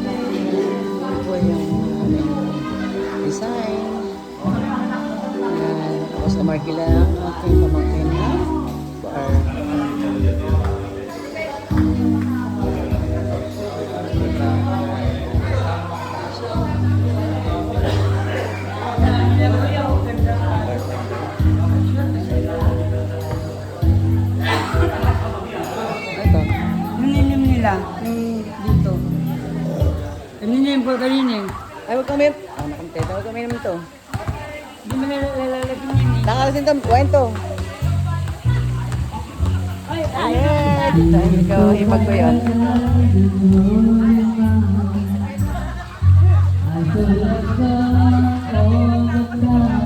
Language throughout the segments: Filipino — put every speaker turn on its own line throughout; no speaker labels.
Ito yung design. Ayan. Tapos na-mark lang aking pamangkin na bar. Ito.
Naninim nila. Dito. Naninim po kanina.
Ay, huwag kami. Ah, nakamteta. Huwag kami naman to.
Hindi mo nalalagyan yan eh.
Nakalasin to. Kwento. Ayan. Ikaw, hipag ko yun.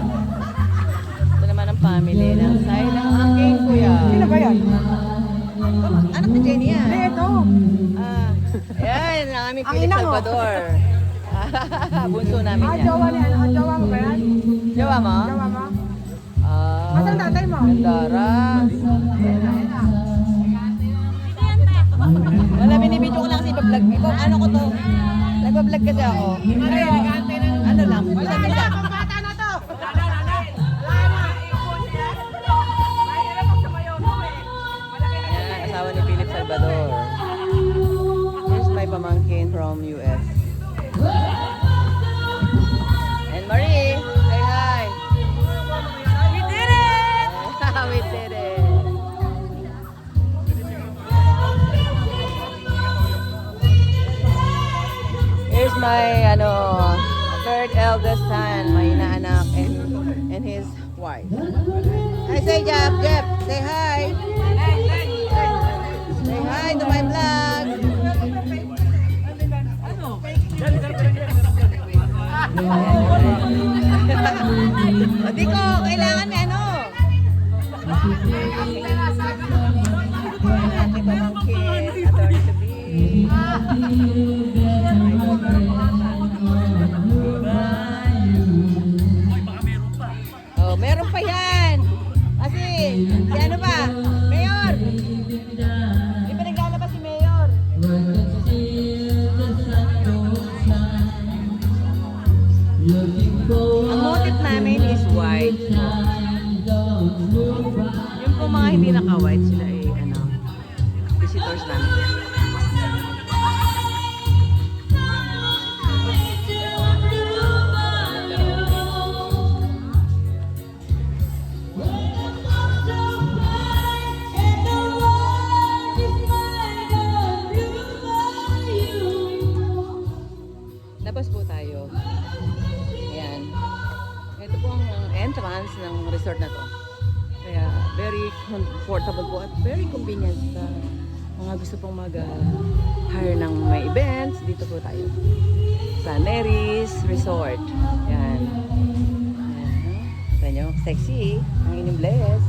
Ito naman ang family ng side ng aking kuya.
Sino ba yan?
Anak ni Jenny yan.
Ito.
Ah, ayan, ang aming
Ang
Philip
ina mo.
Salvador. Bunso namin yan.
Jowa niya. Jowa mo ba yan?
Jowa mo?
Jowa mo?
Ah,
Asan ang tatay mo?
Gandara. Wala, binibidyo ko lang kasi iba-vlog. Ikaw, ano ko to? Nagpa-vlog kasi ako. Ano lang, bisa-bisa.
Bata na to!
Yan, asawa ni Philip Salvador. Here's my pamangkin from US. And Marie, say hi.
We did it!
We did it. Here's my third eldest son, my inaanak and his wife. Hi, say Jeff, say hi. Say hi to my vlog. Hindi ko, kailangan may ano. Aking pamangkin, adore to be. Oh, meron pa yan. Kasi, si ano ba? Mayor! Di ba naglalabas si Mayor? Ang motif namin is white. Yung po mga hindi naka-white, sila ay visitors namin. Labas po tayo. Ayan. Ito po ang entrance ng resort na to. Kaya very comfortable po at very convenient sa mga gusto pong mag-hire ng may events. Dito po tayo. Sa Neris Resort. Ayan. Ayan. Kita nyo, sexy. Ang inyong bless.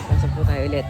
Pasok po tayo ulit.